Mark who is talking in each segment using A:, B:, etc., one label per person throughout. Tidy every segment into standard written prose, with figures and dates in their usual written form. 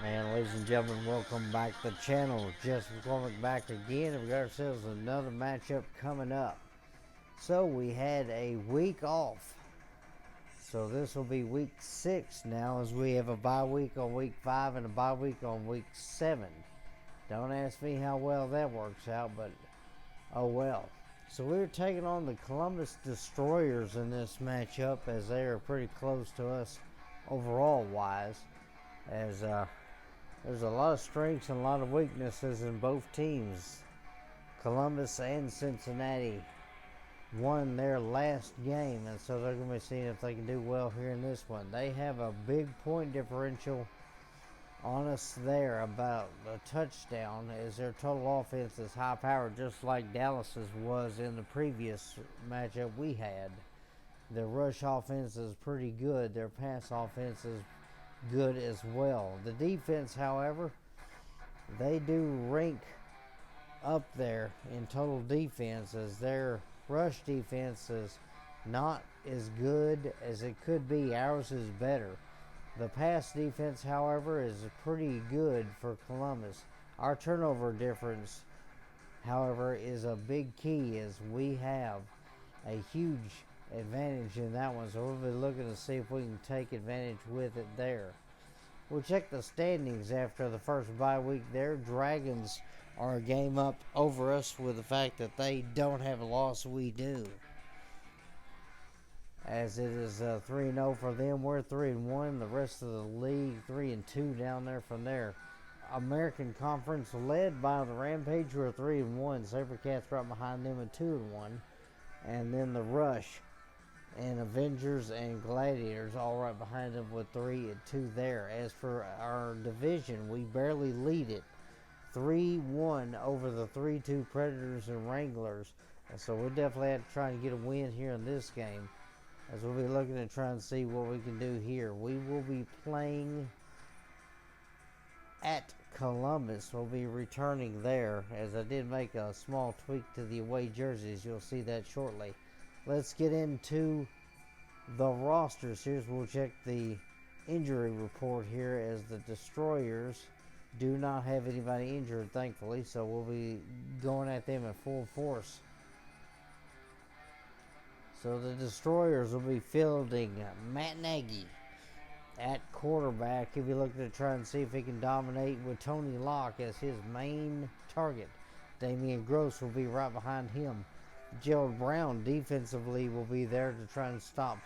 A: And ladies and gentlemen, welcome back to the channel. Just McCormick back again, and we got ourselves another matchup coming up. So we had a week off. So this will be week 6 now, as we have a bye week on week 5 and a bye week on week 7. Don't ask me how well that works out, but oh well. So we were taking on the Columbus Destroyers in this matchup, as they are pretty close to us overall wise, as there's a lot of strengths and a lot of weaknesses in both teams. Columbus and Cincinnati won their last game, and so they're going to be seeing if they can do well here in this one. They have a big point differential on us there, about a touchdown, as their total offense is high powered, just like Dallas's was in the previous matchup we had. Their rush offense is pretty good. Their pass offense is good as well. The defense, however, they do rank up there in total defense, as their rush defense is not as good as it could be. Ours is better. The pass defense, however, is pretty good for Columbus. Our turnover difference, however, is a big key, as we have a huge advantage in that one. So we'll be looking to see if we can take advantage with it there. We'll check the standings after the first bye week there. Dragons are a game up over us, with the fact that they don't have a loss, we do. As it is 3-0 for them, we're 3-1. The rest of the league 3-2 down there from there. American Conference, led by the Rampage, who are 3-1. Sabercats right behind them at 2-1. And then the Rush and Avengers and Gladiators all right behind them with 3-2 there. As for our division, we barely lead it, 3-1 over the 3-2 Predators and Wranglers. And so we'll definitely have to try and get a win here in this game, as we'll be looking to try and see what we can do here. We will be playing at Columbus. We'll be returning there, as I did make a small tweak to the away jerseys. You'll see that shortly. Let's get into the rosters here. We'll check the injury report here, as the Destroyers do not have anybody injured, thankfully, so we'll be going at them at full force. So the Destroyers will be fielding Matt Nagy at quarterback. He'll be looking to try and see if he can dominate, with Tony Locke as his main target. Damian Gross will be right behind him. Gerald Brown defensively will be there to try and stop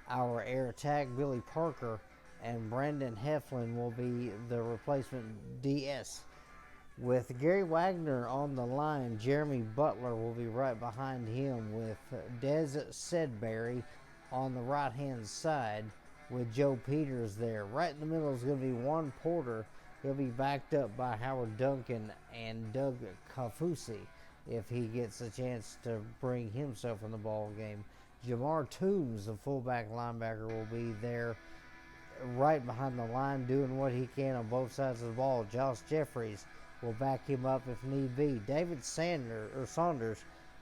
A: our air attack. Billy Parker and Brandon Heflin will be the replacement DS. With Gary Wagner on the line, Jeremy Butler will be right behind him, with Des Sedberry on the right-hand side, with Joe Peters there. Right in the middle is going to be Juan Porter. He'll be backed up by Howard Duncan and Doug Kafusi, if he gets a chance to bring himself in the ball game. Jamar Toombs, the fullback linebacker, will be there right behind the line, doing what he can on both sides of the ball. Josh Jeffries will back him up if need be. David Saunders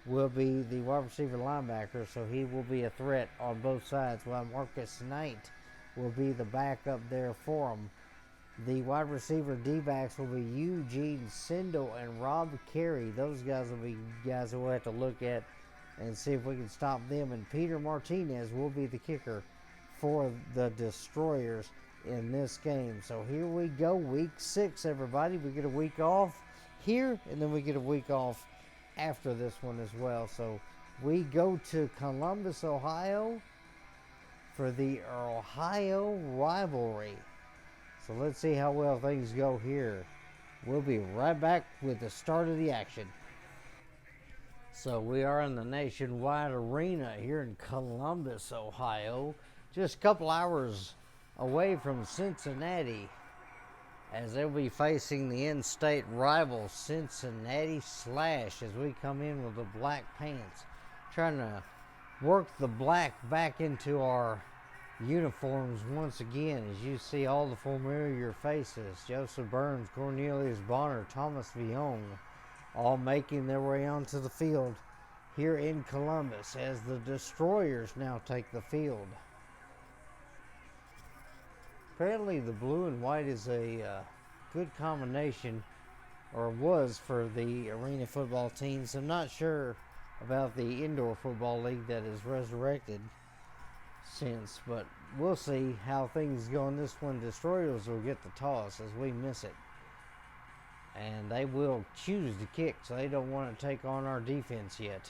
A: will be the wide receiver linebacker, so he will be a threat on both sides, while Marcus Knight will be the backup there for him. The wide receiver D-backs will be Eugene Sindel and Rob Carey. Those guys will be guys that we'll have to look at and see if we can stop them. And Peter Martinez will be the kicker for the Destroyers in this game. So here we go, week 6, everybody. We get a week off here, and then we get a week off after this one as well. So we go to Columbus, Ohio for the Ohio rivalry. So let's see how well things go here. We'll be right back with the start of the action. So we are in the Nationwide Arena here in Columbus, Ohio. Just a couple hours away from Cincinnati, as they'll be facing the in-state rival Cincinnati Slash, as we come in with the black pants, trying to work the black back into our uniforms once again, as you see all the familiar faces: Joseph Burns, Cornelius Bonner, Thomas Viong, all making their way onto the field here in Columbus, as the Destroyers now take the field. apparently the blue and white is a good combination, or was, for the arena football teams. I'm not sure about the indoor football league that is resurrected since, but we'll see how things go in this one. Destroyers will get the toss as we miss it, and they will choose to kick, so they don't want to take on our defense yet.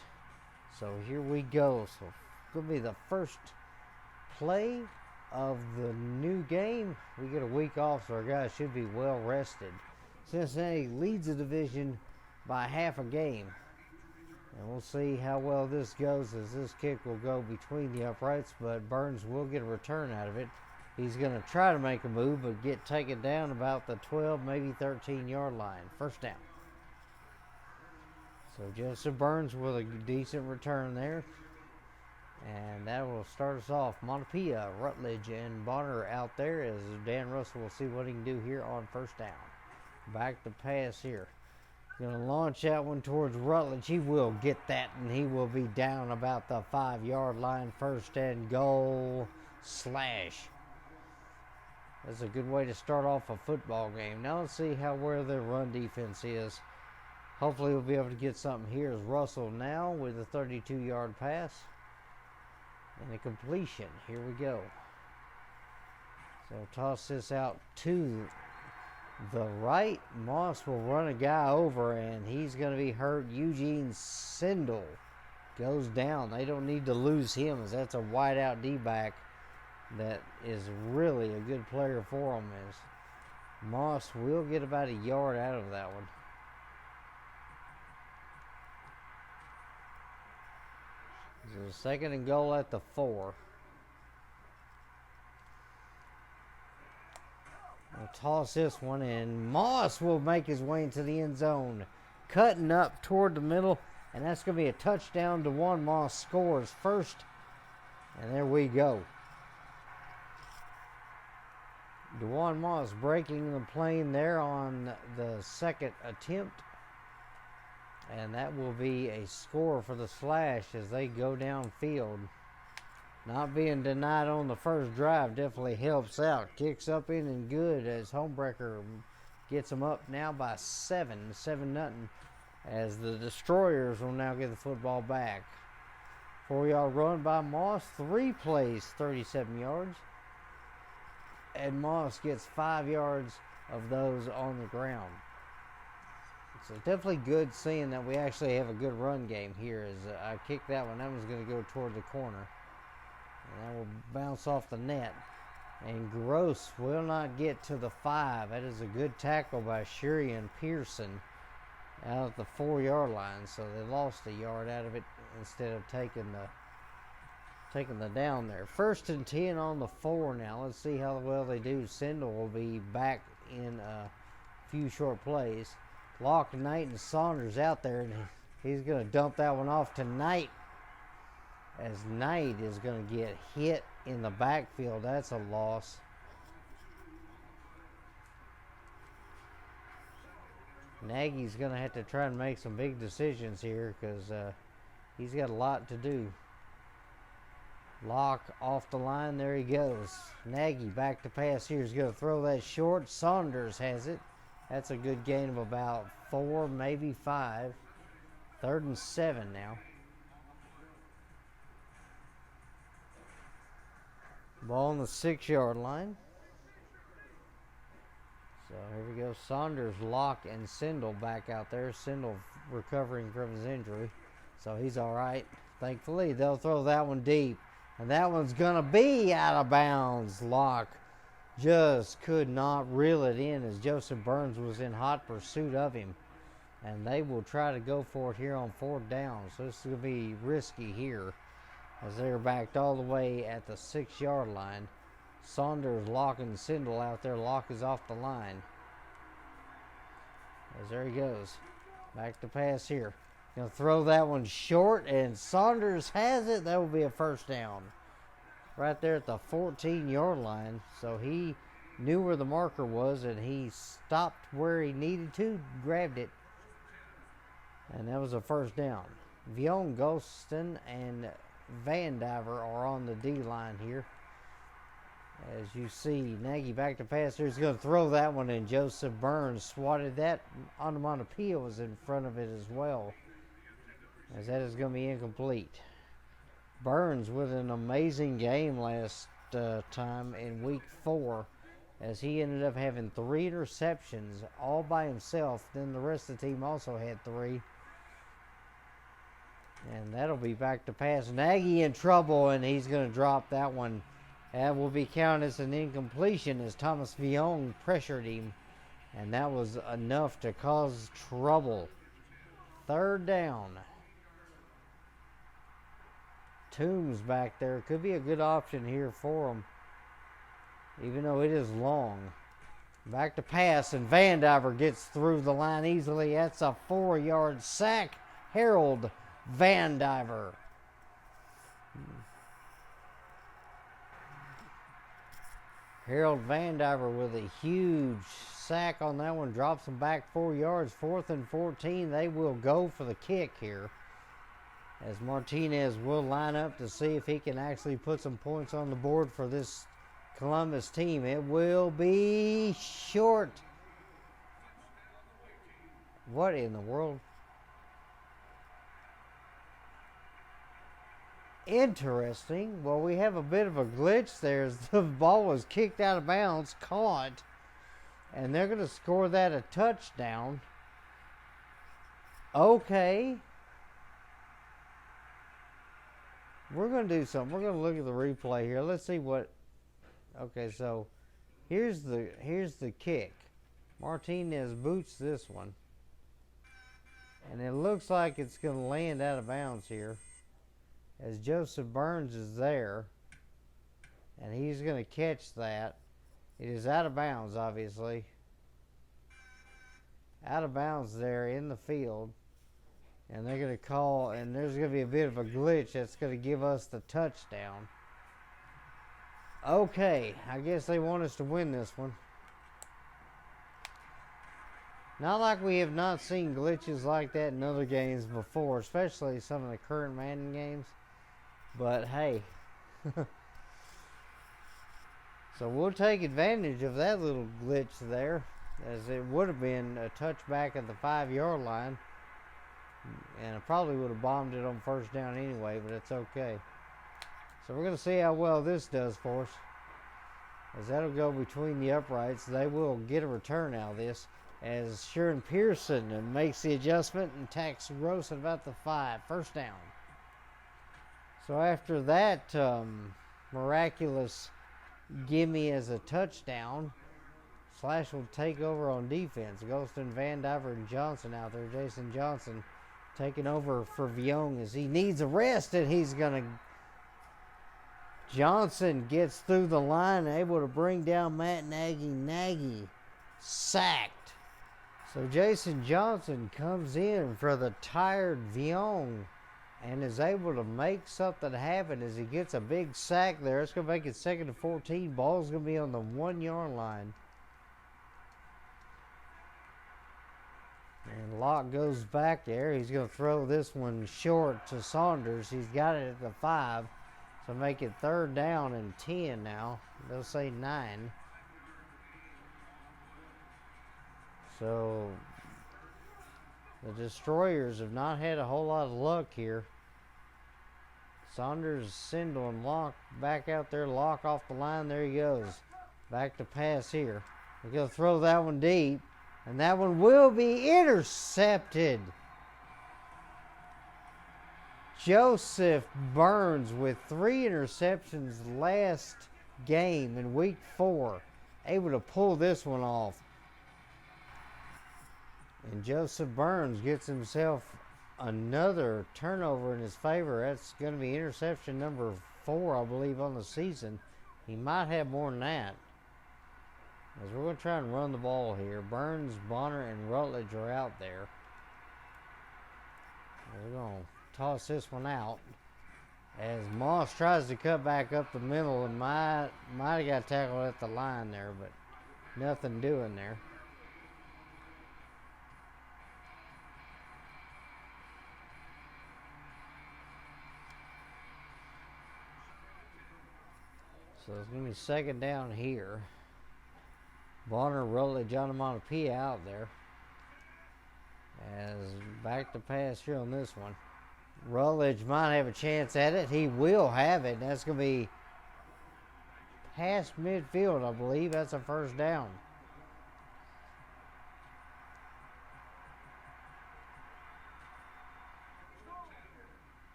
A: So here we go. So it's going to be the first play of the new game. We get a week off, so our guys should be well rested. Cincinnati leads the division by half a game, and we'll see how well this goes, as this kick will go between the uprights, but Burns will get a return out of it. He's going to try to make a move, but get taken down about the 12, maybe 13-yard line. First down. So Joseph Burns with a decent return there. And that will start us off. Montepia, Rutledge, and Bonner out there, as Dan Russell will see what he can do here on first down. Back to pass here. Going to launch that one towards Rutledge. He will get that, and he will be down about the 5-yard line. First and goal slash. That's a good way to start off a football game. Now let's see how where their run defense is. Hopefully we'll be able to get something here. Is Russell now with a 32-yard pass and a completion. Here we go. So toss this out to the right. Moss will run a guy over, and he's going to be hurt. Eugene Sindel goes down. They don't need to lose him, as that's a wide-out D-back that is really a good player for them. As Moss will get about a yard out of that one. So second and goal at the 4. I'll toss this one, and Moss will make his way into the end zone, cutting up toward the middle, and that's going to be a touchdown. DeJuan Moss scores first, and there we go. DeJuan Moss breaking the plane there on the second attempt, and that will be a score for the Slash as they go downfield. Not being denied on the first drive definitely helps out. Kicks up in and good, as Homebreaker gets them up now by 7-0, as the Destroyers will now get the football back. 4-yard run by Moss, 3 plays, 37 yards. And Moss gets 5 yards of those on the ground. So definitely good seeing that we actually have a good run game here. As I kicked that one, that one's going to go toward the corner. And that will bounce off the net. And Gross will not get to the 5. That is a good tackle by Shurian Pearson out at the 4-yard line. So they lost a yard out of it instead of taking the down there. First and 10 on the 4 now. Let's see how well they do. Sindel will be back in a few short plays. Locke, Knight, and Saunders out there, and he's going to dump that one off to Knight, as Knight is going to get hit in the backfield. That's a loss. Nagy's going to have to try and make some big decisions here, because he's got a lot to do. Locke off the line. There he goes. Nagy back to pass here. He's going to throw that short. Saunders has it. That's a good gain of about 4, maybe 5. 3rd and 7 now. Ball on the 6-yard line. So here we go. Saunders, Locke, and Sindel back out there. Sindel recovering from his injury, so he's all right. Thankfully, they'll throw that one deep. And that one's going to be out of bounds. Locke just could not reel it in, as Joseph Burns was in hot pursuit of him. And they will try to go for it here on 4th down. So this is going to be risky here, as they're backed all the way at the 6-yard line. Saunders, Locke, and Sindel out there. Locke is off the line. As there he goes. Back to pass here. Going to throw that one short, and Saunders has it. That will be a first down. Right there at the 14-yard line. So he knew where the marker was, and he stopped where he needed to, grabbed it. And that was a first down. Vion, Golston, and Van Diver are on the D-line here. As you see, Nagy back to pass. He's going to throw that one in. Joseph Burns swatted that. Onomatopoeia was in front of it as well. As that is going to be incomplete. Burns with an amazing game last time in week 4. As he ended up having 3 interceptions all by himself. Then the rest of the team also had 3. And that'll be back to pass. Nagy in trouble, and he's going to drop that one. That will be counted as an incompletion as Thomas Viong pressured him. And that was enough to cause trouble. 3rd down. Toombs back there. Could be a good option here for him. Even though it is long. Back to pass, and Vandiver gets through the line easily. That's a 4-yard sack. Harold Vandiver. Harold Vandiver with a huge sack on that one. Drops them back 4 yards. 4th and 14. They will go for the kick here. As Martinez will line up to see if he can actually put some points on the board for this Columbus team. It will be short. What in the world? Interesting. Well, we have a bit of a glitch there as the ball was kicked out of bounds, caught, and they're going to score that a touchdown. Okay. We're going to do something. We're going to look at the replay here. Let's see what. Okay, so here's the kick. Martinez boots this one. And it looks like it's going to land out of bounds here. As Joseph Burns is there. And he's going to catch that. It is out of bounds, obviously. Out of bounds there in the field. And they're going to call, and there's going to be a bit of a glitch that's going to give us the touchdown. Okay, I guess they want us to win this one. Not like we have not seen glitches like that in other games before, especially some of the current Madden games. But hey. So we'll take advantage of that little glitch there, as it would have been a touchback at the 5-yard line. And I probably would have bombed it on 1st down anyway, but it's okay. So we're going to see how well this does for us. As that'll go between the uprights. They will get a return out of this. As Sharon Pearson makes the adjustment and tacks Gross at about the 5. 1st down. So after that miraculous gimme as a touchdown, Slash will take over on defense. Golston, Vandiver, and Johnson out there. Jason Johnson taking over for Viong as he needs a rest, and he's going to. Johnson gets through the line, able to bring down Matt Nagy. Nagy sacked. So Jason Johnson comes in for the tired Viong and is able to make something happen as he gets a big sack there. It's going to make it 2nd and 14. Ball's going to be on the 1-yard line. And Locke goes back there. He's going to throw this one short to Saunders. He's got it at the 5. So make it 3rd down and 10 now. They'll say 9. So the Destroyers have not had a whole lot of luck here. Saunders, Sindel, and Locke back out there. Locke off the line. There he goes. Back to pass here. They're going to throw that one deep. And that one will be intercepted. Joseph Burns with 3 interceptions last game in week 4. Able to pull this one off. And Joseph Burns gets himself another turnover in his favor. That's going to be interception number 4, I believe, on the season. He might have more than that. As we're going to try and run the ball here. Burns, Bonner, and Rutledge are out there. We're going to toss this one out. As Moss tries to cut back up the middle and might have got tackled at the line there, but nothing doing there. So it's going to be second down here. Bonner, Rutledge, Onomatopoeia out there. As back to pass here on this one. Rutledge might have a chance at it. He will have it. That's going to be past midfield, I believe. That's a first down.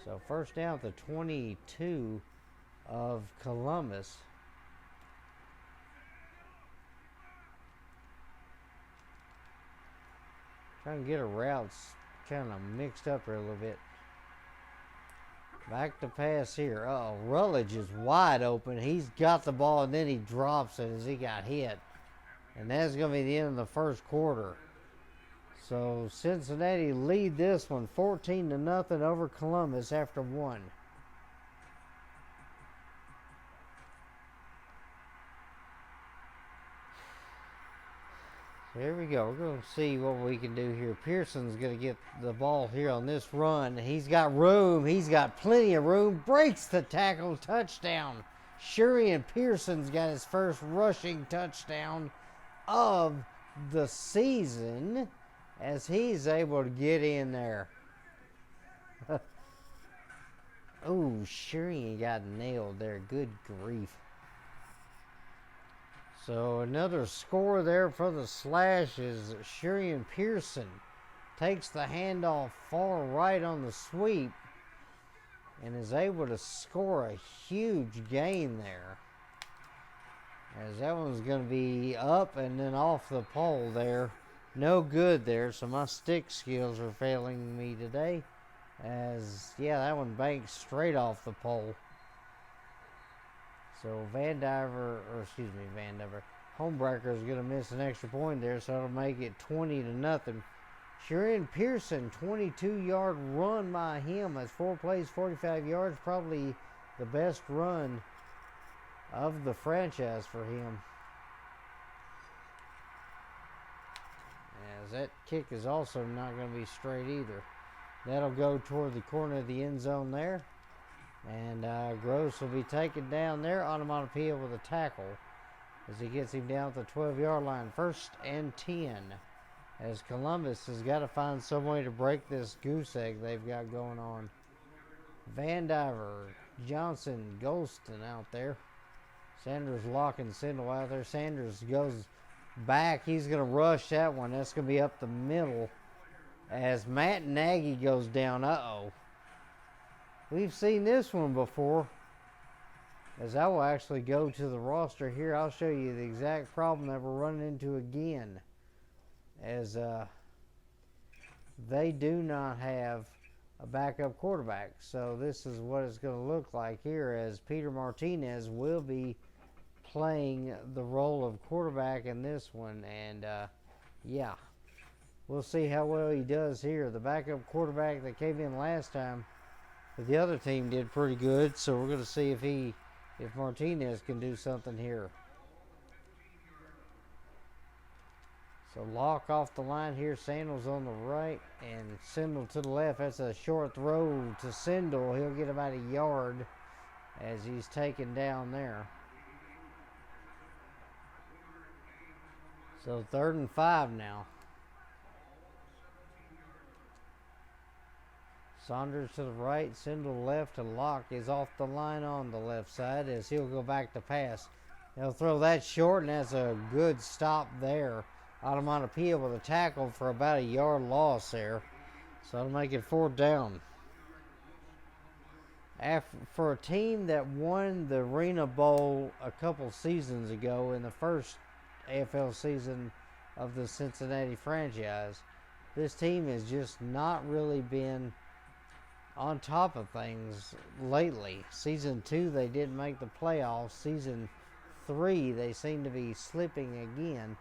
A: So first down at the 22 of Columbus. Trying to get her routes kind of mixed up here a little bit. Back to pass here. Uh-oh, Rutledge is wide open. He's got the ball, and then he drops it as he got hit. And that's going to be the end of the first quarter. So Cincinnati lead this one 14-0 over Columbus after one. So here we go. We're going to see what we can do here. Pearson's going to get the ball here on this run. He's got room. He's got plenty of room. Breaks the tackle. Touchdown. Shurian Pearson's got his first rushing touchdown of the season as he's able to get in there. Oh, Shurian got nailed there. Good grief. So another score there for the Slash is Shurian Pearson takes the handoff far right on the sweep and is able to score a huge gain there. As that one's going to be up and then off the pole there. No good there, so my stick skills are failing me today. Yeah, that one banked straight off the pole. So Vandiver, Homebreaker is going to miss an extra point there, so it'll make it 20-0. Shurian Pearson, 22-yard run by him. That's 4 plays, 45 yards. Probably the best run of the franchise for him. As that kick is also not going to be straight either. That'll go toward the corner of the end zone there. And Gross will be taken down there. Onomatopoeia with a tackle as he gets him down at the 12-yard line. 1st and 10. As Columbus has got to find some way to break this goose egg they've got going on. Vandiver, Johnson, Golston out there. Sanders locking Sindel out there. Sanders goes back. He's going to rush that one. That's going to be up the middle as Matt Nagy goes down. Uh-oh. We've seen this one before. As I will actually go to the roster here, I'll show you the exact problem that we're running into again. As they do not have a backup quarterback. So this is what it's going to look like here, as Peter Martinez will be playing the role of quarterback in this one. And yeah, we'll see how well he does here. The backup quarterback that came in last time, but the other team did pretty good, so we're going to see if Martinez can do something here. So Locke off the line here. Sandals on the right and Sindel to the left. That's a short throw to Sindel. He'll get about a yard as he's taken down there. So 3rd and 5 now. Saunders to the right, Sindel left, and Locke is off the line on the left side as he'll go back to pass. They'll throw that short, and that's a good stop there. Onomatopoeia with a tackle for about a yard loss there. So that'll make it 4th down. For a team that won the Arena Bowl a couple seasons ago in the first AFL season of the Cincinnati franchise, this team has just not really been on top of things lately. Season 2, they didn't make the playoffs. Season 3, they seem to be slipping again.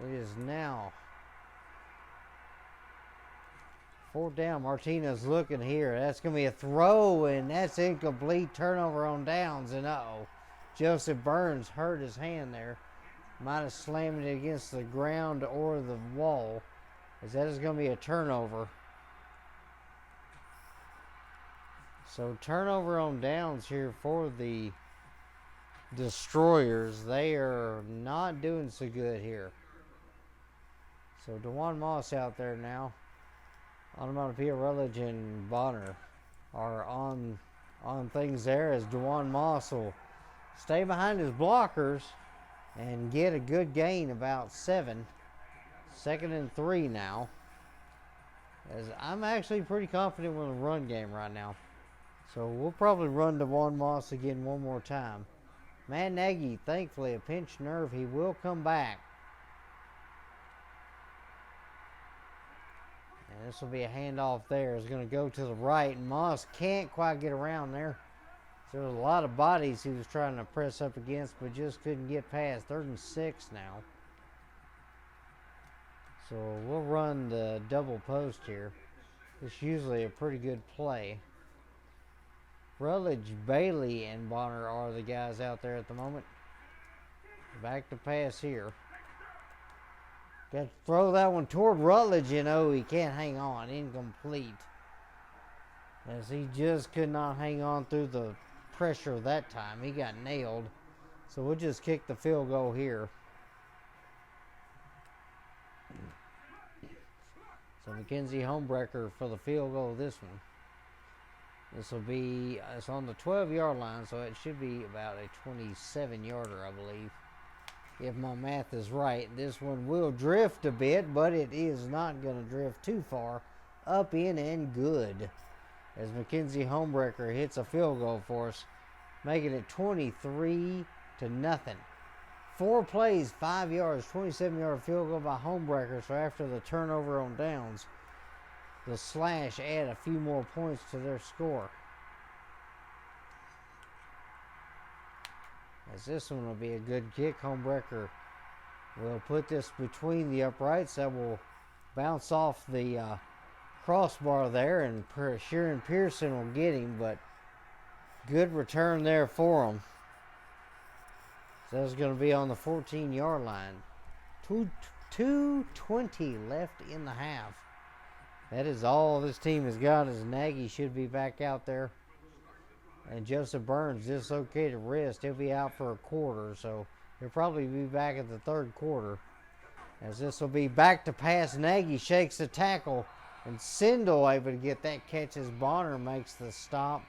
A: It is now 4th down. Martinez looking here. That's going to be a throw, and that's incomplete. Turnover on downs, and uh-oh. Joseph Burns hurt his hand there. Might have slammed it against the ground or the wall, as that is going to be a turnover. So turnover on downs here for the Destroyers, they are not doing so good here. So DeJuan Moss out there now. Onomatopoeia, Rutledge, and Bonner are on things there, as DeJuan Moss will stay behind his blockers and get a good gain, about 7. 2nd and 3 now. As I'm actually pretty confident with the run game right now. So we'll probably run DeJuan Moss again one more time. Matt Nagy, thankfully, a pinched nerve. He will come back. And this will be a handoff there. It's going to go to the right, and Moss can't quite get around there. There was a lot of bodies he was trying to press up against, but just couldn't get past. 3rd and 6 now. So we'll run the double post here. It's usually a pretty good play. Rutledge, Bailey, and Bonner are the guys out there at the moment. Back to pass here. Got to throw that one toward Rutledge. You know, he can't hang on. Incomplete. As he just could not hang on through the pressure that time. He got nailed. So we'll just kick the field goal here. So McKenzie Homebrecker for the field goal this one. This will be, it's on the 12-yard line, so it should be about a 27-yarder, I believe, if my math is right. This one will drift a bit, but it is not going to drift too far. Up, in, and good. As McKenzie Homebrecker hits a field goal for us, making it 23-0. 4 plays, 5 yards, 27-yard field goal by Homebrecker. So after the turnover on downs, the Slash add a few more points to their score. As this one will be a good kick. Homebrecker will put this between the uprights. That will bounce off the crossbar there, and Sharon Pearson will get him, but good return there for him. So that's going to be on the 14-yard line. 2:20 left in the half. That is all this team has got, as Nagy should be back out there. And Joseph Burns dislocated wrist. He'll be out for a quarter, so he'll probably be back at the 3rd quarter. As this will be back to pass. Nagy shakes the tackle, and Sindel able to get that catch as Bonner makes the stop.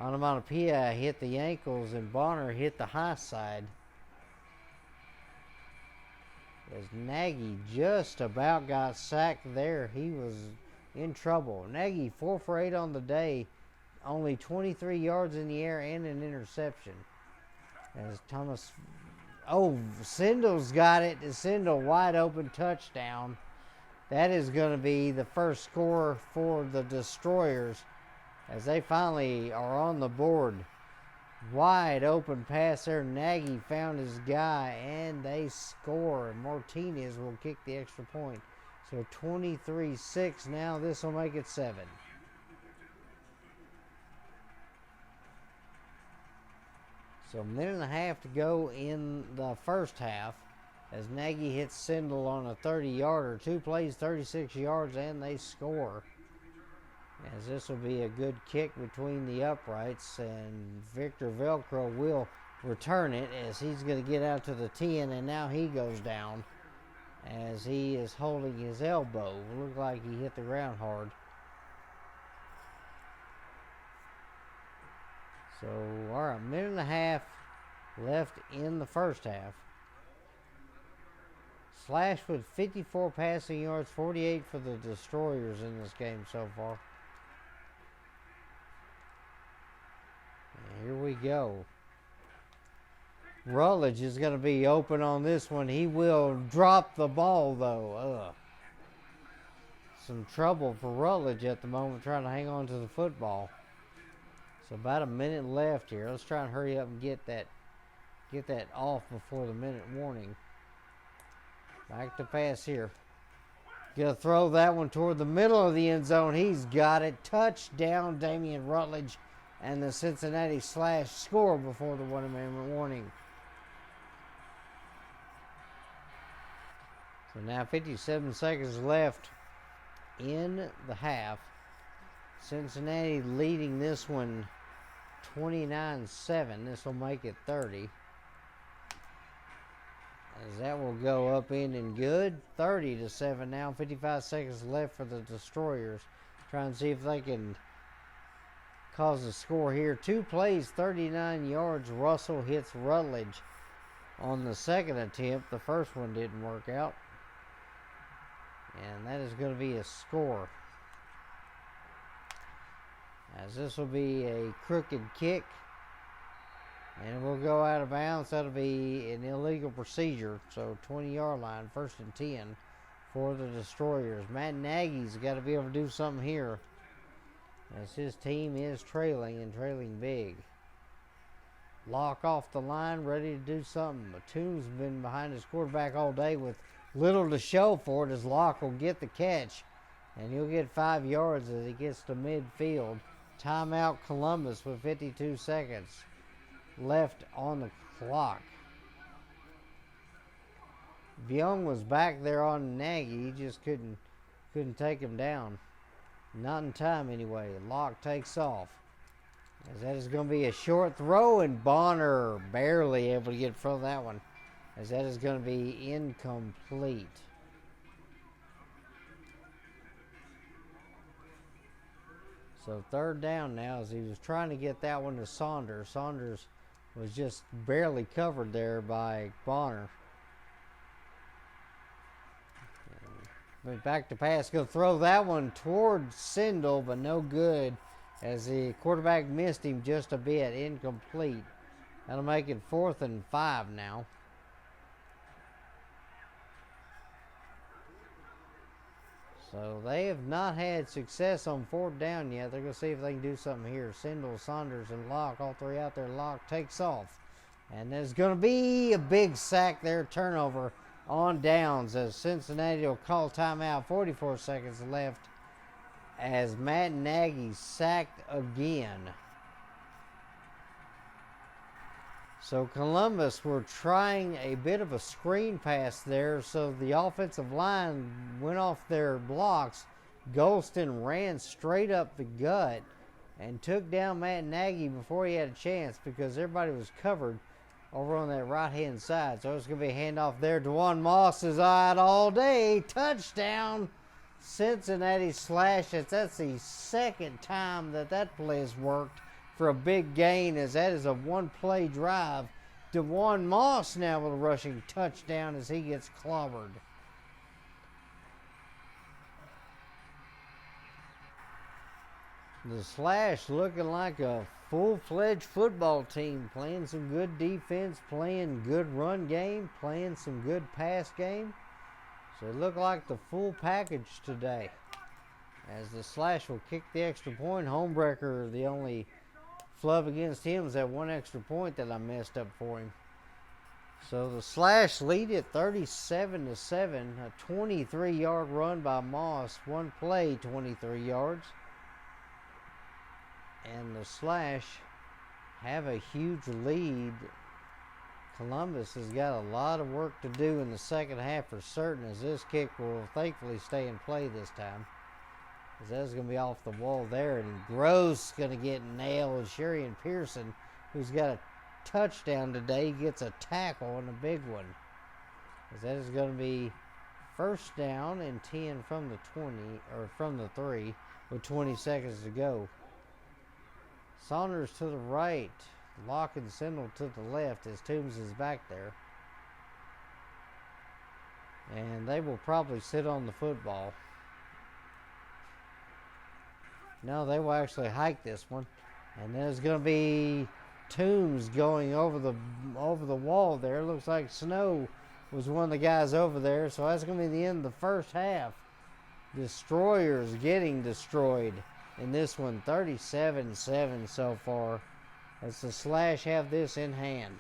A: Onomatopoeia hit the ankles, and Bonner hit the high side. As Nagy just about got sacked there. He was in trouble. Nagy 4 for 8 on the day. Only 23 yards in the air and an interception. As Sindel's got it. Sindel wide open touchdown. That is going to be the first score for the Destroyers, as they finally are on the board. Wide open pass there. Nagy found his guy, and they score. Martinez will kick the extra point. So 23-6 now. This will make it 7. So a minute and a half to go in the first half, as Nagy hits Sindel on a 30-yarder. 2 plays, 36 yards, and they score. As this will be a good kick between the uprights, and Victor Velcro will return it, as he's going to get out to the 10, and now he goes down as he is holding his elbow. Looked like he hit the ground hard. So, all right, a minute and a half left in the first half. Slash with 54 passing yards, 48 for the Destroyers in this game so far. Here we go. Rutledge is going to be open on this one. He will drop the ball, though. Some trouble for Rutledge at the moment, trying to hang on to the football. So about a minute left here. Let's try and hurry up and get that off before the minute warning. Back to pass here. Gonna throw that one toward the middle of the end zone. He's got it. Touchdown, Damian Rutledge. And the Cincinnati Slash score before the 1-minute warning. So now 57 seconds left in the half. Cincinnati leading this one 29-7. This will make it 30. As that will go up in and good. 30-7 now. 55 seconds left for the Destroyers. Trying to see if they can cause a score here. 2 plays, 39 yards. Russell hits Rutledge on the second attempt. The first one didn't work out. And that is going to be a score. As this will be a crooked kick. And it will go out of bounds. That'll be an illegal procedure. So 20-yard line, 1st and 10 for the Destroyers. Matt Nagy's got to be able to do something here, as his team is trailing and trailing big. Lock off the line, ready to do something. Toombs been behind his quarterback all day with little to show for it, as Locke will get the catch. And he'll get 5 yards as he gets to midfield. Timeout Columbus with 52 seconds left on the clock. Young was back there on Nagy. He just couldn't take him down. Not in time anyway. Locke takes off. As that is going to be a short throw, and Bonner barely able to get in front of that one, as that is going to be incomplete. So 3rd down now, as he was trying to get that one to Saunders. Saunders was just barely covered there by Bonner. Went back to pass, going to throw that one towards Sindel, but no good, as the quarterback missed him just a bit. Incomplete. That'll make it 4th and 5 now. So they have not had success on 4th down yet. They're going to see if they can do something here. Sindel, Saunders, and Locke, all three out there. Locke takes off. And there's going to be a big sack there, turnover on downs, as Cincinnati will call timeout. 44 seconds left as Matt Nagy sacked again. So Columbus were trying a bit of a screen pass there, so the offensive line went off their blocks. Golston ran straight up the gut and took down Matt Nagy before he had a chance, because everybody was covered over on that right-hand side. So it's going to be a handoff there. DeJuan Moss is out all day. Touchdown, Cincinnati Slashes. That's the 2nd time that play has worked for a big gain, as that is a 1-play drive. DeJuan Moss now with a rushing touchdown as he gets clobbered. The Slash looking like a full-fledged football team, playing some good defense, playing good run game, playing some good pass game. So it looked like the full package today, as the Slash will kick the extra point. Homebreaker, the only flub against him is that one extra point that I messed up for him. So the Slash lead it 37-7. A 23-yard run by Moss. 1 play, 23 yards. And the Slash have a huge lead. Columbus has got a lot of work to do in the second half for certain, as this kick will thankfully stay in play this time, as that's going to be off the wall there, and Gross going to get nailed. Sherian Pearson, who's got a touchdown today, gets a tackle, and a big one, as that is going to be 1st down and 10 from the 20, or from the 3, with 20 seconds to go. Saunders to the right, Locke and Sindel to the left, as Toombs is back there. And they will probably sit on the football. No, they will actually hike this one. And there's going to be Toombs going over the wall there. It looks like Snow was one of the guys over there. So that's going to be the end of the first half. Destroyers getting destroyed in this one, 37-7 so far, as the Slash have this in hand.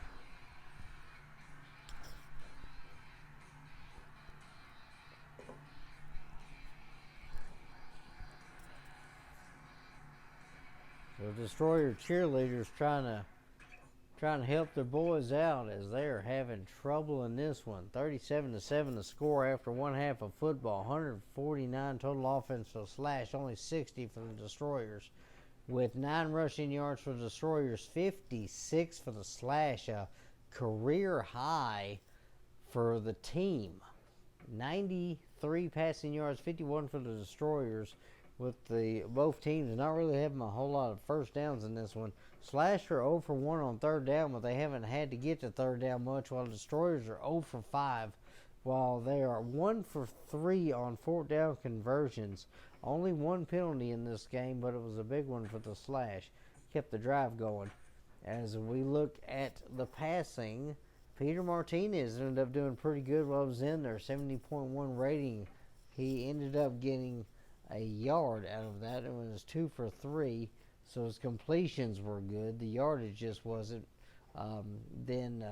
A: So Destroyer cheerleaders trying to help their boys out, as they're having trouble in this one. 37-7 the score after one half of football. 149 total offense for Slash, only 60 for the Destroyers. with 9 rushing yards for the Destroyers, 56 for the Slash, a career high for the team. 93 passing yards, 51 for the Destroyers, with the both teams not really having a whole lot of first downs in this one. Slash are 0 for 1 on third down, but they haven't had to get to third down much, while the Destroyers are 0 for 5, while they are 1 for 3 on fourth down conversions. Only one penalty in this game, but it was a big one for the Slash. Kept the drive going. As we look at the passing, Peter Martinez ended up doing pretty good while he was in there. 70.1 rating. He ended up getting a yard out of that. It was 2 for 3. So his completions were good. The yardage just wasn't. Then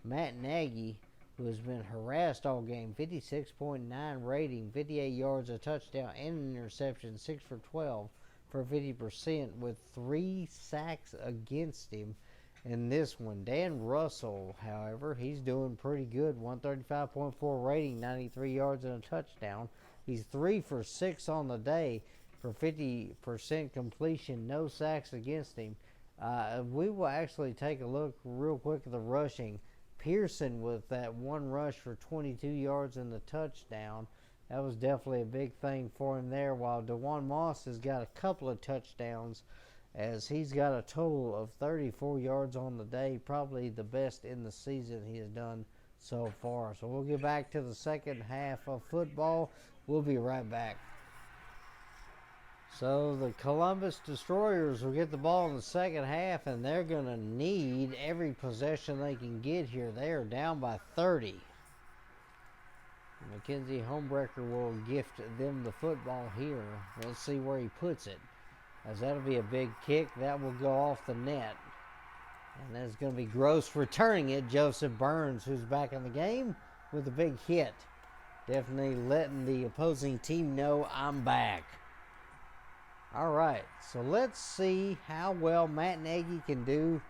A: Matt Nagy, who has been harassed all game, 56.9 rating, 58 yards, a touchdown, and an interception, 6 for 12 for 50%, with 3 sacks against him in this one. Dan Russell, however, he's doing pretty good. 135.4 rating, 93 yards, and a touchdown. He's 3 for 6 on the day for 50% completion, no sacks against him. We will actually take a look real quick at the rushing. Pearson with that one rush for 22 yards and the touchdown. That was definitely a big thing for him there, while DeJuan Moss has got a couple of touchdowns, as he's got a total of 34 yards on the day, probably the best in the season he has done so far. So we'll get back to the second half of football. We'll be right back. So the Columbus Destroyers will get the ball in the second half, and they're going to need every possession they can get here. They are down by 30. Mackenzie Homebreaker will gift them the football here. Let's see where he puts it, as that'll be a big kick. That will go off the net. And that's going to be Gross returning it. Joseph Burns, who's back in the game, with a big hit. Definitely letting the opposing team know I'm back. All right, so let's see how well Matt Nagy can do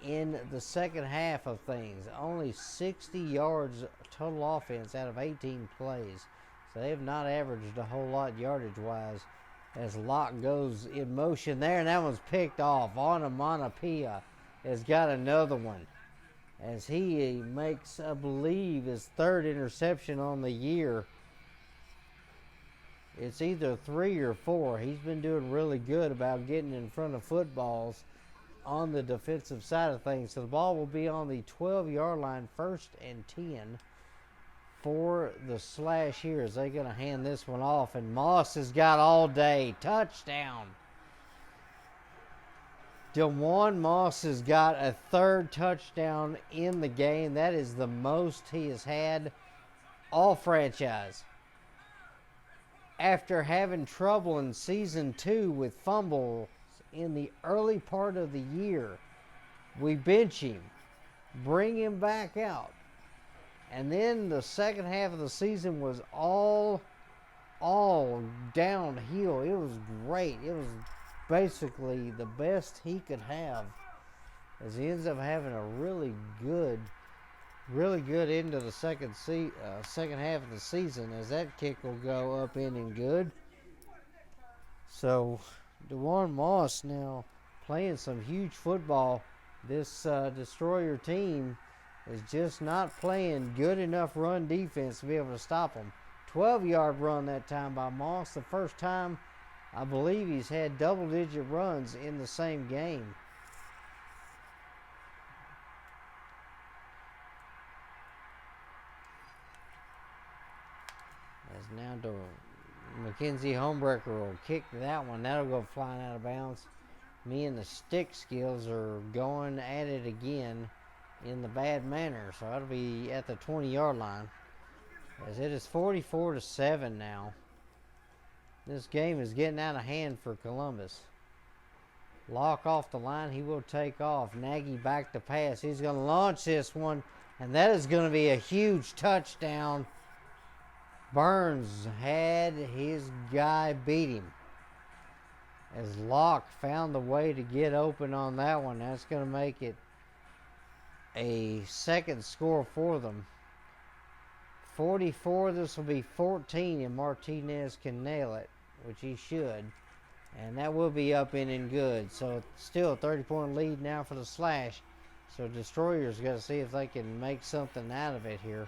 A: in the second half of things. Only 60 yards total offense out of 18 plays. So they have not averaged a whole lot yardage-wise, as Locke goes in motion there, and that one's picked off. Onomatopoeia has got another one, as he makes, I believe, his third interception on the year. It's either 3 or 4. He's been doing really good about getting in front of footballs on the defensive side of things. So the ball will be on the 12-yard line, 1st and 10 for the Slash here, as they're going to hand this one off. And Moss has got all day. Touchdown. DeJuan Moss has got a 3rd touchdown in the game. That is the most he has had all franchise. After having trouble in season 2 with fumbles in the early part of the year, we bench him, bring him back out, and then the second half of the season was all downhill. It was great. It was basically the best he could have, as he ends up having a really good into the second half of the season, as that kick will go up in and good. So DeJuan Moss now playing some huge football. This Destroyer team is just not playing good enough run defense to be able to stop them. 12-yard run that time by Moss. The first time I believe he's had double-digit runs in the same game. As now Mackenzie Homebreaker will kick that one. That'll go flying out of bounds. Me and the stick skills are going at it again in the bad manner. So that'll be at the 20-yard line, as it is 44-7 now. This game is getting out of hand for Columbus. Locke off the line. He will take off. Nagy back to pass. He's going to launch this one, and that is going to be a huge touchdown. Burns had his guy beat him, as Locke found the way to get open on that one. That's going to make it a second score for them. 44, this will be 14, and Martinez can nail it, which he should. And that will be up in and good. So still a 30-point lead now for the Slash. So Destroyers got to see if they can make something out of it here.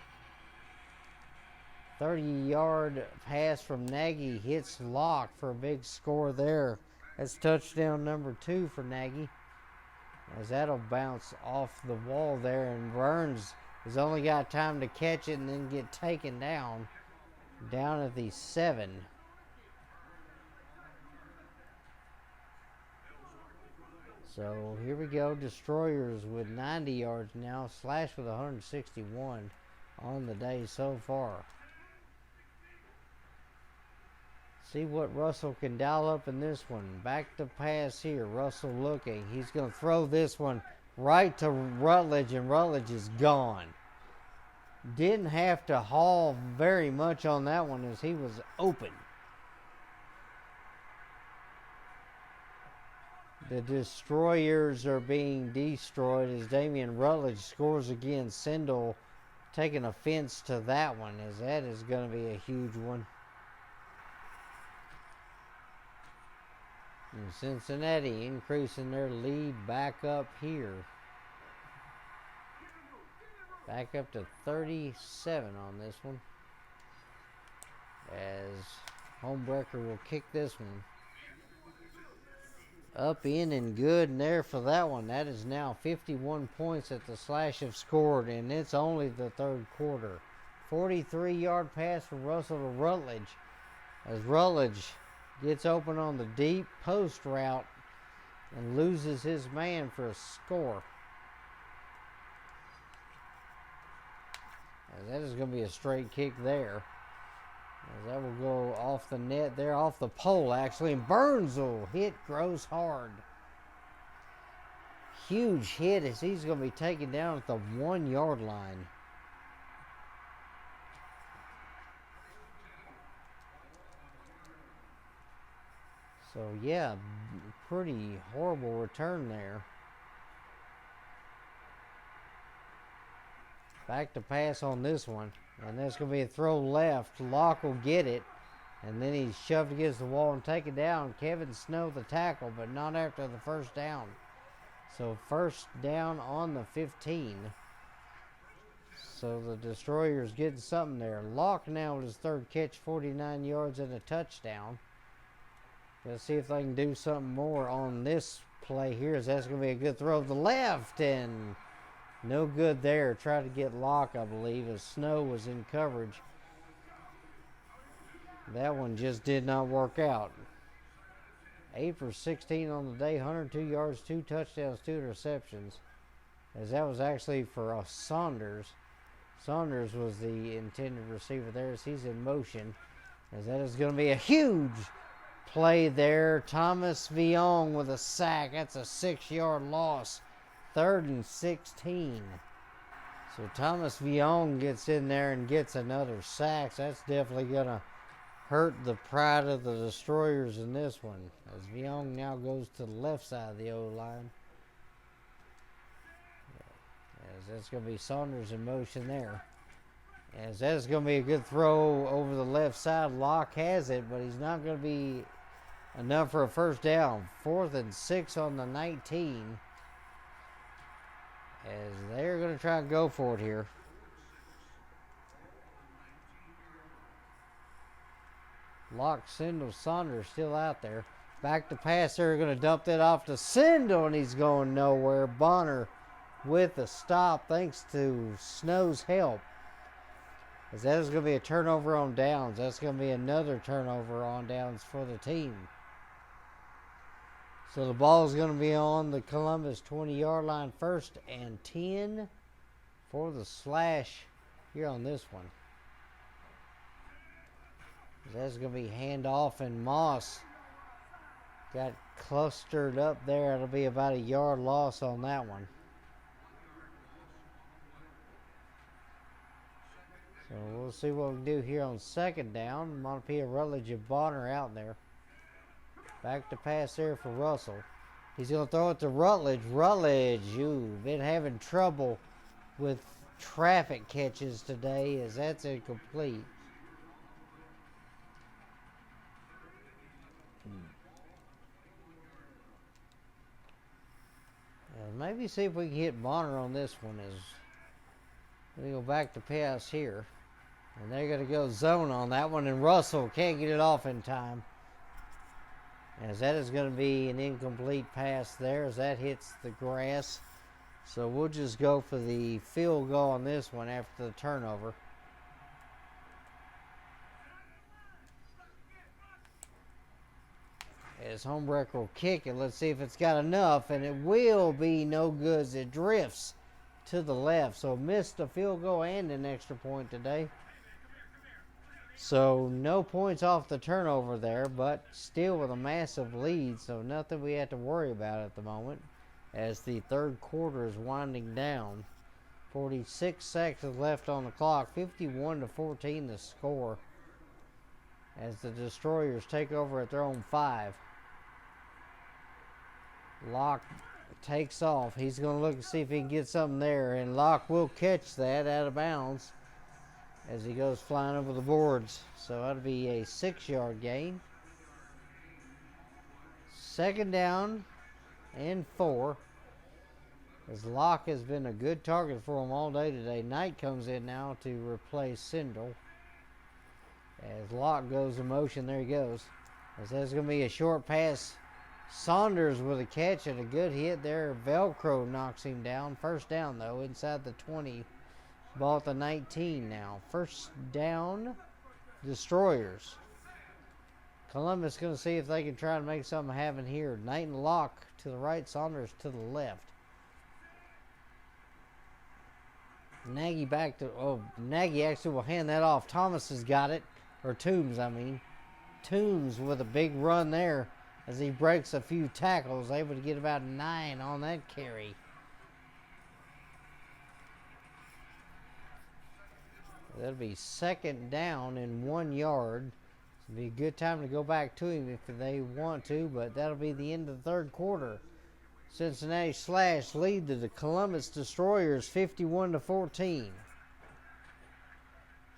A: 30-yard pass from Nagy hits Locke for a big score there. That's touchdown number 2 for Nagy. As that'll bounce off the wall there, and Burns has only got time to catch it and then get taken down at the 7. So here we go. Destroyers with 90 yards now. Slash with 161 on the day so far. See what Russell can dial up in this one. Back to pass here. Russell looking. He's going to throw this one right to Rutledge, and Rutledge is gone. Didn't have to haul very much on that one as he was open. The Destroyers are being destroyed as Damian Rutledge scores again. Sindel taking offense to that one, as that is going to be a huge one. And Cincinnati increasing their lead back up here. Back up to 37 on this one. As Homebreaker will kick this one. Up in and good and there for that one. That is now 51 points that the Slash have scored, and it's only the third quarter. 43-yard pass from Russell to Rutledge. As Rutledge gets open on the deep post route and loses his man for a score. As that is going to be a straight kick there. As that will go off the net there, off the pole actually, and Burns will hit Gross hard. Huge hit as he's going to be taken down at the 1-yard line. So yeah, pretty horrible return there. Back to pass on this one. And that's going to be a throw left. Locke will get it. And then he's shoved against the wall and taken down. Kevin Snow the tackle, but not after the first down. So first down on the 15. So the Destroyers getting something there. Locke now with his third catch, 49 yards and a touchdown. Let's see if they can do something more on this play here. As that's going to be a good throw to the left, and no good there. Tried to get Locke, I believe, as Snow was in coverage. That one just did not work out. 8 for 16 on the day, 102 yards, 2 touchdowns, 2 interceptions. As that was actually for Saunders. Saunders was the intended receiver there as he's in motion. As that is going to be a huge play there. Thomas Viong with a sack. That's a 6-yard loss. 3rd and 16. So Thomas Viong gets in there and gets another sack. So that's definitely going to hurt the pride of the Destroyers in this one. As Viong now goes to the left side of the O-line. As that's going to be Saunders in motion there. As that's going to be a good throw over the left side. Locke has it, but he's not going to be enough for a first down. 4th and 6 on the 19. As they're going to try and go for it here. Locke, Sindel, Saunders still out there. Back to pass. They're going to dump that off to Sindel, and he's going nowhere. Bonner with a stop thanks to Snow's help. As that is going to be a turnover on downs. That's going to be another turnover on downs for the team. So the ball is going to be on the Columbus 20-yard line. 1st and 10 for the Slash here on this one. That's going to be handoff, and Moss got clustered up there. It'll be about a yard loss on that one. So we'll see what we do here on 2nd down. Montpelier, Rutledge, and Bonner out there. Back to pass there for Russell. He's going to throw it to Rutledge. Rutledge, you've been having trouble with traffic catches today, as that's incomplete. Maybe see if we can hit Bonner on this one. As we go back to pass here. And they're going to go zone on that one. And Russell can't get it off in time. As that is going to be an incomplete pass there as that hits the grass. So we'll just go for the field goal on this one after the turnover. As Homebrecker will kick it. Let's see if it's got enough. And it will be no good as it drifts to the left. So missed a field goal and an extra point today. So no points off the turnover there, but still with a massive lead. So nothing we have to worry about at the moment as the third quarter is winding down. 46 seconds left on the clock. 51-14 the score as the Destroyers take over at their own 5. Locke takes off. He's going to look and see if he can get something there. And Locke will catch that out of bounds as he goes flying over the boards. So that'll be a 6-yard gain. 2nd down and 4. As Locke has been a good target for him all day today. Knight comes in now to replace Sindel. As Locke goes in motion, there he goes. As there's going to be a short pass. Saunders with a catch and a good hit there. Velcro knocks him down. 1st down, though, inside the 20. Ball at the 19 now. 1st down, Destroyers. Columbus going to see if they can try to make something happen here. Knight and Locke to the right, Saunders to the left. Nagy back to, Nagy actually will hand that off. Thomas has got it, or Toombs, I mean. Toombs with a big run there as he breaks a few tackles, able to get about 9 on that carry. That'll be 2nd down and 1 yard. It'll be a good time to go back to him if they want to, but that'll be the end of the 3rd quarter. Cincinnati Slash lead the Columbus Destroyers 51-14.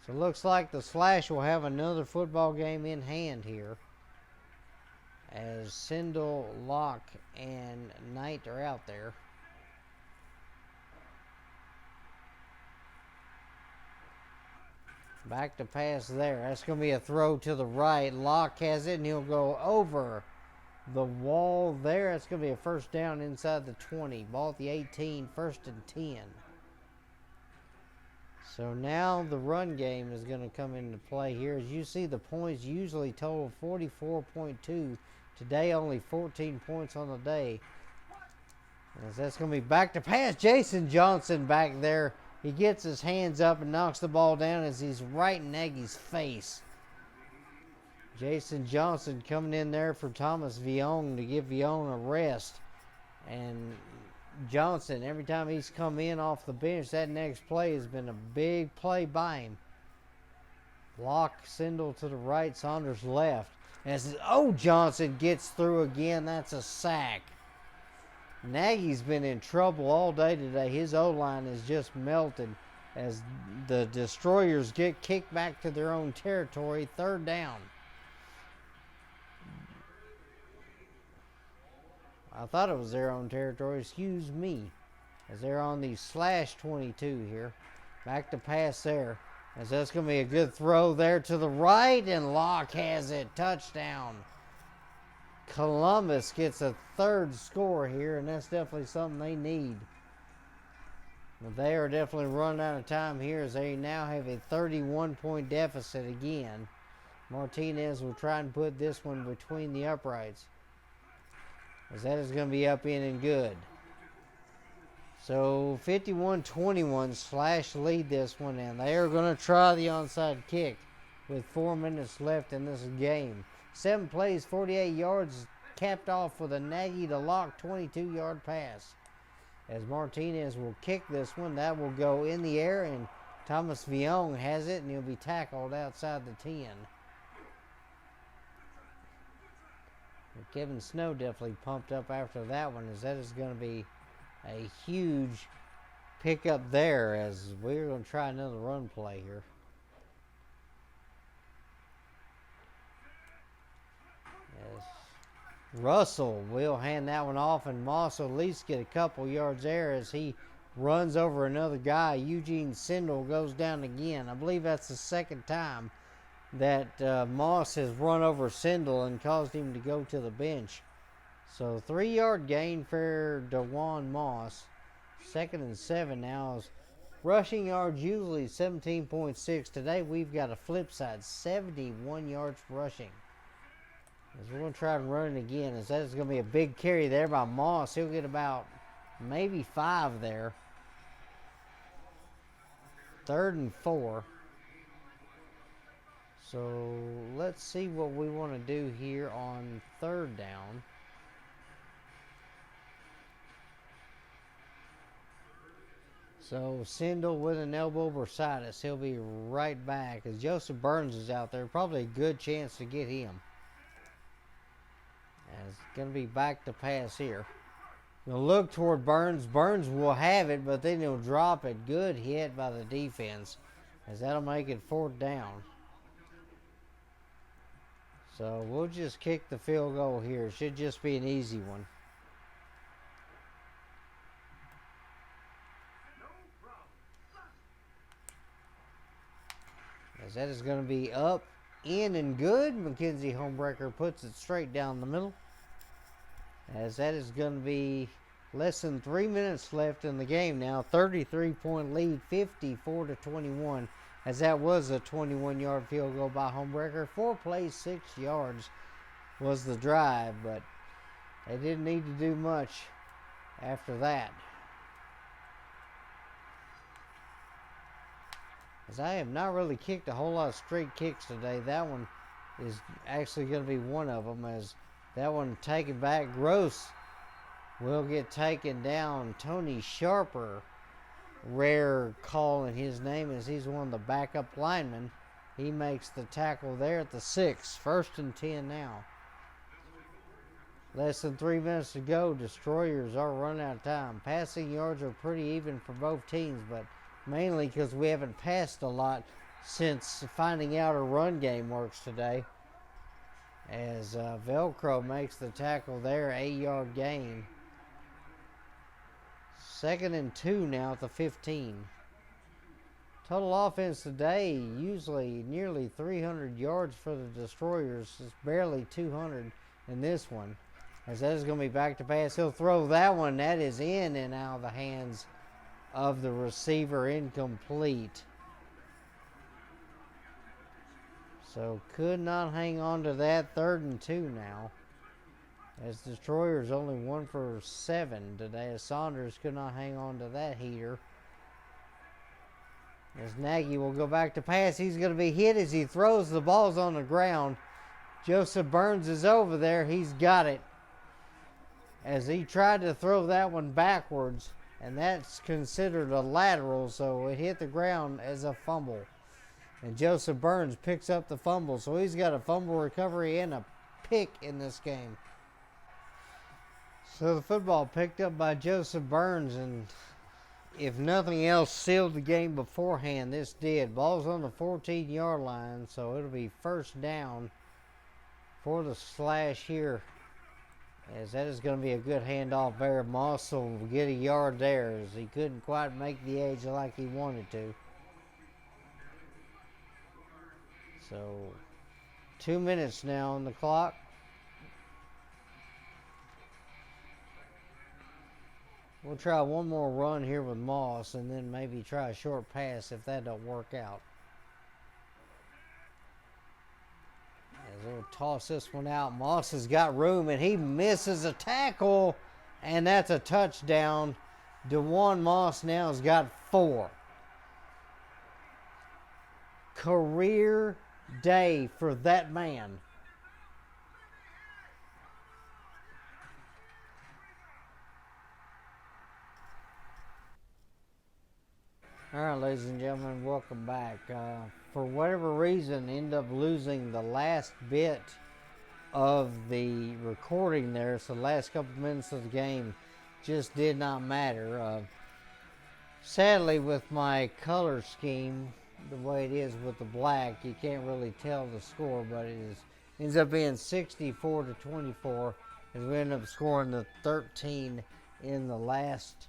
A: So it looks like the Slash will have another football game in hand here, as Sindel, Locke, and Knight are out there. Back to pass there. That's going to be a throw to the right. Locke has it, and he'll go over the wall there. That's going to be a 1st down inside the 20. Ball at the 18, 1st and 10. So now the run game is going to come into play here. As you see, the points usually total 44.2. Today, only 14 points on the day. As that's going to be back to pass. Jason Johnson back there. He gets his hands up and knocks the ball down as he's right in Nagy's face. Jason Johnson coming in there for Thomas Vion to give Vion a rest. And Johnson, every time he's come in off the bench, that next play has been a big play by him. Locke, Sindel to the right, Saunders left. As Johnson gets through again, that's a sack. Nagy's been in trouble all day today. His O-line is just melted as the Destroyers get kicked back to their own territory. 3rd down. I thought it was their own territory. Excuse me. As they're on the Slash 22 here. Back to pass there. As that's going to be a good throw there to the right. And Locke has it. Touchdown. Columbus gets a 3rd score here, and that's definitely something they need. But they are definitely running out of time here as they now have a 31-point deficit again. Martinez will try and put this one between the uprights, as that is going to be up in and good. So 51-21, Slash lead this one, and they are going to try the onside kick with 4 minutes left in this game. 7 plays, 48 yards, capped off with a Nagy to Locke 22-yard pass. As Martinez will kick this one, that will go in the air, and Thomas Vion has it, and he'll be tackled outside the 10. But Kevin Snow definitely pumped up after that one, as that is going to be a huge pickup there, as we're going to try another run play here. Yes. Russell will hand that one off, and Moss will at least get a couple yards there as he runs over another guy. Eugene Sindel goes down again. I believe that's the second time that Moss has run over Sindel and caused him to go to the bench. So 3-yard gain for DeJuan Moss. 2nd and 7 now. Is rushing yards usually 17.6. Today we've got a flip side, 71 yards rushing. As we're going to try and run it again, as that is going to be a big carry there by Moss. He'll get about maybe 5 there. 3rd and 4. So let's see what we want to do here on 3rd down. So Sindel with an elbow bursitis. He'll be right back as Joseph Burns is out there. Probably a good chance to get him. And it's going to be back to pass here. You'll look toward Burns. Burns will have it, but then he'll drop it. Good hit by the defense, as that'll make it 4th down. So we'll just kick the field goal here. It should just be an easy one. As that is going to be up, in, and good. Mackenzie Homebreaker puts it straight down the middle. As that is going to be less than 3 minutes left in the game now. 33-point lead, 54-21. As that was a 21-yard field goal by Homebreaker. 4 plays, 6 yards was the drive, but they didn't need to do much after that. As I have not really kicked a whole lot of straight kicks today. That one is actually going to be one of them, as that one taken back. Gross will get taken down. Tony Sharper, rare call in his name, as he's one of the backup linemen. He makes the tackle there at the 6. 1st and 10 now. Less than 3 minutes to go. Destroyers are running out of time. Passing yards are pretty even for both teams, but mainly because we haven't passed a lot since finding out our run game works today. As Velcro makes the tackle there, 8-yard gain. 2nd and 2 now at the 15. Total offense today, usually nearly 300 yards for the Destroyers. It's barely 200 in this one. As that is going to be back to pass. He'll throw that one. That is in and out of the hands of the receiver, incomplete. So could not hang on to that. 3rd and 2 now. As Destroyers only 1 for 7 today. As Saunders could not hang on to that heater. As Nagy will go back to pass. He's going to be hit as he throws the balls on the ground. Joseph Burns is over there. He's got it. As he tried to throw that one backwards. And that's considered a lateral, so it hit the ground as a fumble. And Joseph Burns picks up the fumble, so he's got a fumble recovery and a pick in this game. So the football picked up by Joseph Burns, and if nothing else sealed the game beforehand, this did. Ball's on the 14-yard line, so it'll be 1st down for the Slash here. As that is going to be a good handoff there. Moss will get a yard there, as he couldn't quite make the edge like he wanted to. So 2 minutes now on the clock. We'll try one more run here with Moss, and then maybe try a short pass if that don't work out. As they'll toss this one out. Moss has got room, and he misses a tackle, and that's a touchdown. DeJuan Moss now has got 4. Career day for that man. All right, ladies and gentlemen, welcome back. For whatever reason, end up losing the last bit of the recording there, so the last couple minutes of the game just did not matter. Sadly, with my color scheme, the way it is with the black, you can't really tell the score, but ends up being 64-24 as we ended up scoring the 13 in the last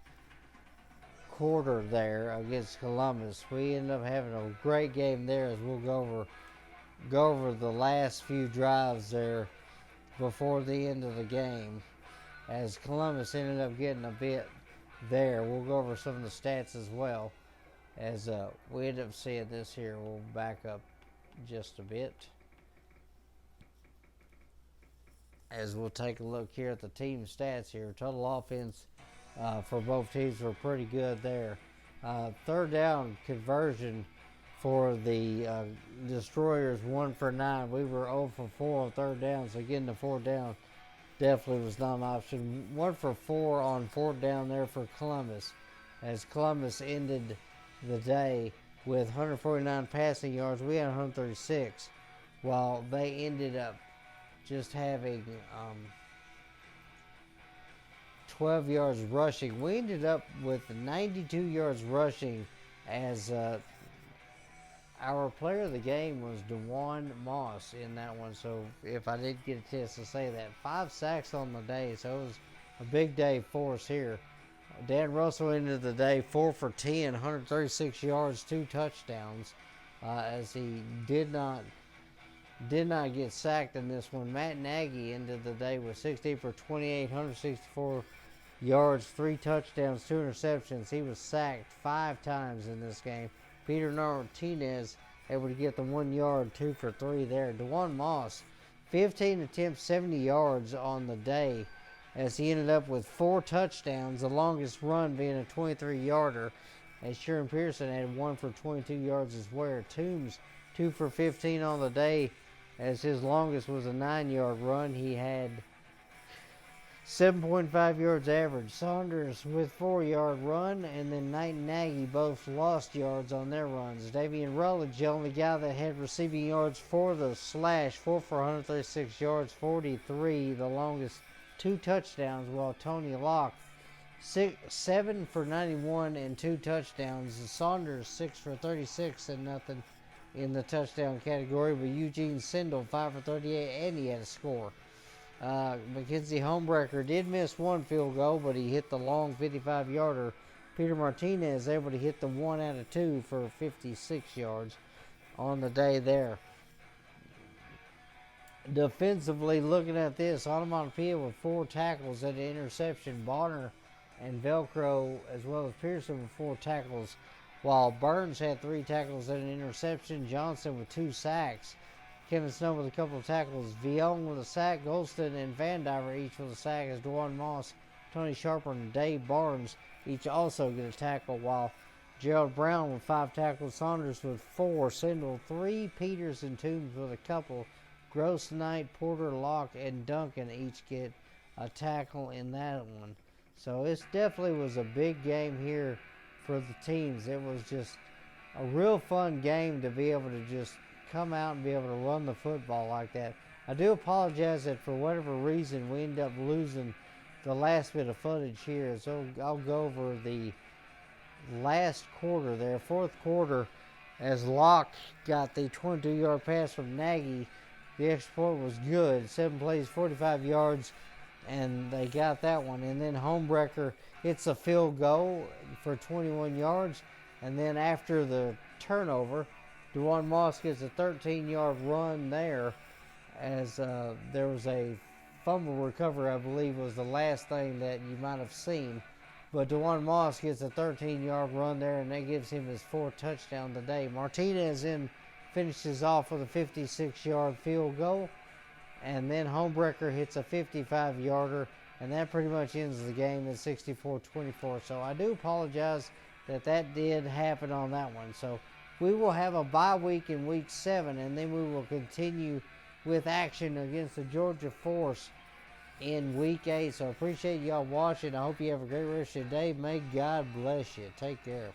A: quarter there against Columbus. We ended up having a great game there, as we'll go over the last few drives there before the end of the game, as Columbus ended up getting a bit there. We'll go over some of the stats as well, as we ended up seeing this here. We'll back up just a bit, as we'll take a look here at the team stats here. Total offense for both teams were pretty good there. Third down conversion for the Destroyers, 1 for 9. We were 0 for 4 on third down, so getting the fourth down definitely was not an option. 1 for 4 on fourth down there for Columbus, as Columbus ended the day with 149 passing yards. We had 136, while they ended up just having 12 yards rushing. We ended up with 92 yards rushing, as our player of the game was DeJuan Moss in that one. So if I did get a chance to say that, 5 sacks on the day, so it was a big day for us here. Dan Russell ended the day 4 for 10, 136 yards, 2 touchdowns, as he did not get sacked in this one. Matt Nagy ended the day with 16 for 28, 164 yards, 3 touchdowns, 2 interceptions. He was sacked 5 times in this game. Peter Martinez able to get the 1 yard, 2 for 3 there. DeJuan Moss, 15 attempts, 70 yards on the day, as he ended up with 4 touchdowns, the longest run being a 23-yarder, as Sharon Pearson had 1 for 22 yards as well. Toombs, 2 for 15 on the day, as his longest was a 9-yard run. He had 7.5 yards average. Saunders with 4-yard run, and then Knight and Nagy both lost yards on their runs. Davian Rutledge, the only guy that had receiving yards for the Slash, 4 for 136 yards, 43, the longest, 2 touchdowns, while Tony Locke, 7 for 91 and 2 touchdowns. Saunders, 6 for 36 and nothing in the touchdown category, but Eugene Sindel, 5 for 38, and he had a score. Mackenzie Homebreaker did miss 1 field goal, but he hit the long 55-yarder. Peter Martinez able to hit the 1 out of 2 for 56 yards on the day there. Defensively, looking at this, Onomatopoeia with 4 tackles and an interception. Bonner and Velcro, as well as Pearson, with 4 tackles, while Burns had 3 tackles and an interception. Johnson with 2 sacks. Kevin Snow with a couple of tackles. Vion with a sack. Golston and Van Diver each with a sack, as DeJuan Moss, Tony Sharper, and Dave Barnes each also get a tackle, while Gerald Brown with 5 tackles. Saunders with 4. Sindel 3. Peters and Toombs with a couple. Gross, Knight, Porter, Locke, and Duncan each get a tackle in that one. So it definitely was a big game here for the teams. It was just a real fun game to be able to just come out and be able to run the football like that. I do apologize that for whatever reason we ended up losing the last bit of footage here. So I'll go over the last quarter there, fourth quarter, as Locke got the 22-yard pass from Nagy. The extra point was good, 7 plays, 45 yards, and they got that one. And then Homebreaker hits a field goal for 21 yards, and then after the turnover, DeJuan Moss gets a 13-yard run there, as there was a fumble recovery, I believe, was the last thing that you might have seen. But DeJuan Moss gets a 13-yard run there, and that gives him his 4th touchdown today. Martinez then finishes off with a 56-yard field goal, and then Homebreaker hits a 55-yarder, and that pretty much ends the game at 64-24. So I do apologize that did happen on that one. So we will have a bye week in week 7, and then we will continue with action against the Georgia Force in week 8. So I appreciate y'all watching. I hope you have a great rest of your day. May God bless you. Take care.